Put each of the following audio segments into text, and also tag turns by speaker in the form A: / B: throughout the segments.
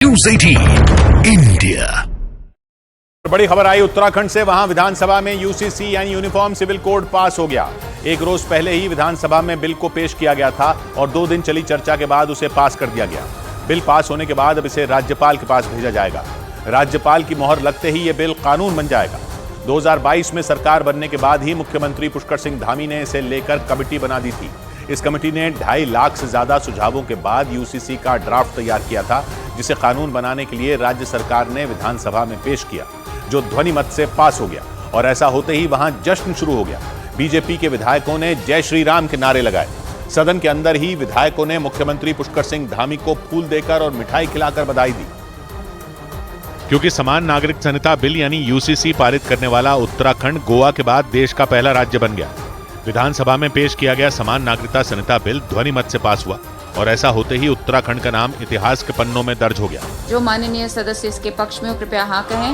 A: News 18 India.
B: बड़ी खबर आई उत्तराखंड से। वहां विधानसभा में यूसीसी यानी यूनिफॉर्म सिविल कोड पास हो गया। एक रोज पहले ही विधानसभा में बिल को पेश किया गया था और 2 दिन चली चर्चा के बाद उसे पास कर दिया गया। बिल पास होने के बाद अब इसे राज्यपाल के पास भेजा जाएगा। राज्यपाल की मोहर लगते ही यह बिल कानून बन जाएगा। 2022 में सरकार बनने के बाद ही मुख्यमंत्री पुष्कर सिंह धामी ने इसे लेकर कमेटी बना दी थी। इस कमेटी ने 2.5 लाख से ज्यादा सुझावों के बाद यूसीसी का ड्राफ्ट तैयार किया था, जिसे कानून बनाने के लिए राज्य सरकार ने विधानसभा में पेश किया, जो ध्वनि मत से पास हो गया। और ऐसा होते ही वहां जश्न शुरू हो गया। बीजेपी के विधायकों ने जय श्री राम के नारे लगाए। सदन के अंदर ही विधायकों ने मुख्यमंत्री पुष्कर सिंह धामी को फूल देकर और मिठाई खिलाकर बधाई दी। क्योंकि समान नागरिक संहिता बिल यानी यूसीसी पारित करने वाला उत्तराखंड गोवा के बाद देश का पहला राज्य बन गया। विधानसभा में पेश किया गया समान नागरिकता संहिता बिल ध्वनि मत से पास हुआ और ऐसा होते ही उत्तराखंड का नाम इतिहास के पन्नों में दर्ज हो गया।
C: जो माननीय सदस्य इसके पक्ष में हो कृपया हाँ कहें।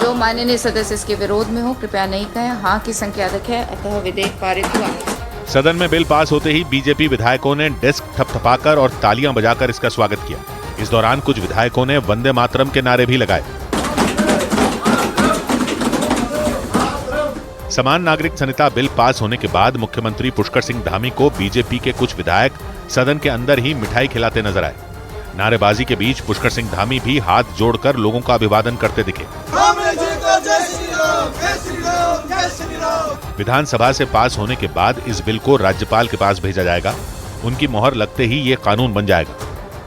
C: जो माननीय सदस्य इसके विरोध में हो कृपया नहीं कहें। हाँ की संख्या अधिक है, अतः विधेयक पारित हुआ।
B: सदन में बिल पास होते ही बीजेपी विधायकों ने डेस्क थपथपाकर और तालियां बजाकर इसका स्वागत किया। इस दौरान कुछ विधायकों ने वंदे मातरम के नारे भी लगाए। समान नागरिक संहिता बिल पास होने के बाद मुख्यमंत्री पुष्कर सिंह धामी को बीजेपी के कुछ विधायक सदन के अंदर ही मिठाई खिलाते नजर आए। नारेबाजी के बीच पुष्कर सिंह धामी भी हाथ जोड़कर लोगों का अभिवादन करते दिखे। विधानसभा से पास होने के बाद इस बिल को राज्यपाल के पास भेजा जाएगा। उनकी मोहर लगते ही ये कानून बन जाएगा।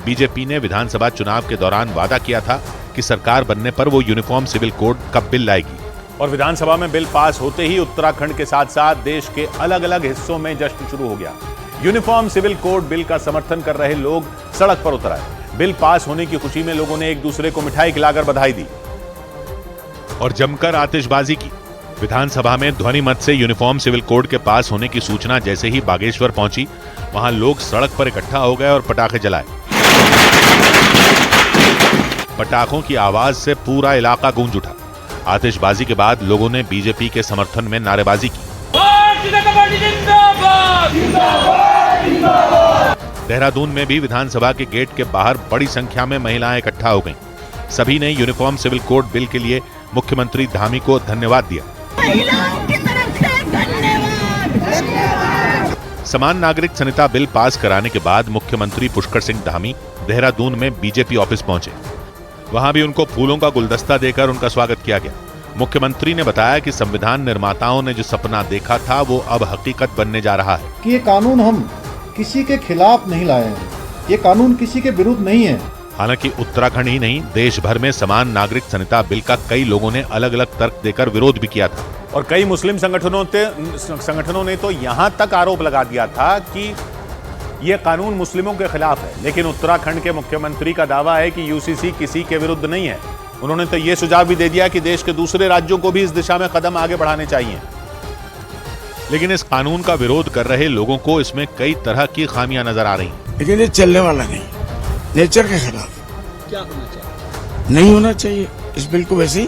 B: बीजेपी ने विधानसभा चुनाव के दौरान वादा किया था कि सरकार बनने पर वो यूनिफॉर्म सिविल कोड का बिल लाएगी। और विधानसभा में बिल पास होते ही उत्तराखंड के साथ साथ देश के अलग अलग हिस्सों में जश्न शुरू हो गया। यूनिफॉर्म सिविल कोड बिल का समर्थन कर रहे लोग सड़क पर उतर आए। बिल पास होने की खुशी में लोगों ने एक दूसरे को मिठाई खिलाकर बधाई दी और जमकर आतिशबाजी की। विधानसभा में ध्वनि मत से यूनिफॉर्म सिविल कोड के पास होने की सूचना जैसे ही बागेश्वर पहुंची, वहां लोग सड़क पर इकट्ठा हो गए और पटाखे जलाए। पटाखों की आवाज से पूरा इलाका गूंज उठा। आतिशबाजी के बाद लोगों ने बीजेपी के समर्थन में नारेबाजी की। देहरादून में भी विधानसभा के गेट के बाहर बड़ी संख्या में महिलाएं इकट्ठा हो गईं। सभी ने यूनिफॉर्म सिविल कोड बिल के लिए मुख्यमंत्री धामी को धन्यवाद दिया। समान नागरिक संहिता बिल पास कराने के बाद मुख्यमंत्री पुष्कर सिंह धामी देहरादून में बीजेपी ऑफिस पहुंचे। वहां भी उनको फूलों का गुलदस्ता देकर उनका स्वागत किया गया। मुख्यमंत्री ने बताया कि संविधान निर्माताओं ने जो सपना देखा था वो अब हकीकत बनने जा रहा है
D: कि ये कानून हम किसी के खिलाफ नहीं लाए हैं, ये कानून किसी के विरुद्ध नहीं है।
B: हालांकि उत्तराखंड ही नहीं, देश भर में समान नागरिक संहिता बिल का कई लोगों ने अलग अलग तर्क देकर विरोध भी किया था और कई मुस्लिम संगठनों ने तो यहाँ तक आरोप लगा दिया था कि यह कानून मुस्लिमों के खिलाफ है। लेकिन उत्तराखंड के मुख्यमंत्री का दावा है कि यूसीसी किसी के विरुद्ध नहीं है। उन्होंने तो यह सुझाव भी दे दिया कि देश के दूसरे राज्यों को भी इस दिशा में कदम आगे बढ़ाने चाहिए। लेकिन इस कानून का विरोध कर रहे लोगों को इसमें कई तरह की खामियां नजर आ रही हैं।
E: लेकिन ये चलने वाला नहीं, नेचर के खिलाफ। क्या होना चाहिए? नहीं होना चाहिए। इस बिल को वैसे ही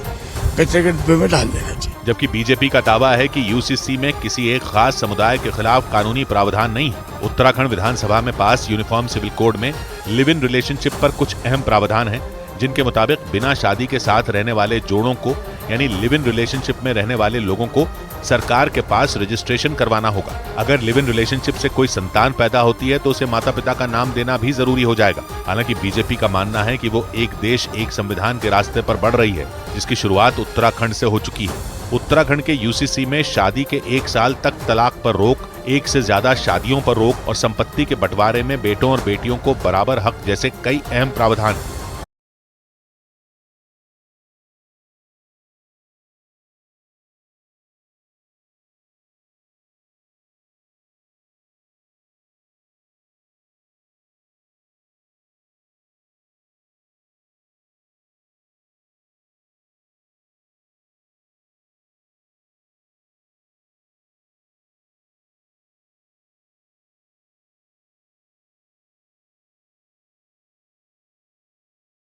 E: कचरे के डिब्बे में डाल देना चाहिए।
B: जबकि बीजेपी का दावा है कि यूसीसी में किसी एक खास समुदाय के खिलाफ कानूनी प्रावधान नहीं है। उत्तराखंड विधानसभा में पास यूनिफॉर्म सिविल कोड में लिव इन रिलेशनशिप पर कुछ अहम प्रावधान हैं, जिनके मुताबिक बिना शादी के साथ रहने वाले जोड़ों को यानी लिव इन रिलेशनशिप में रहने वाले लोगों को सरकार के पास रजिस्ट्रेशन करवाना होगा। अगर लिव इन रिलेशनशिप से कोई संतान पैदा होती है तो उसे माता पिता का नाम देना भी जरूरी हो जाएगा। हालांकि बीजेपी का मानना है कि वो एक देश एक संविधान के रास्ते पर बढ़ रही है, जिसकी शुरुआत उत्तराखंड से हो चुकी है। उत्तराखंड के यूसीसी में शादी के 1 साल तक तलाक पर रोक, 1 से ज्यादा शादियों पर रोक और संपत्ति के बंटवारे में बेटों और बेटियों को बराबर हक जैसे कई अहम प्रावधान।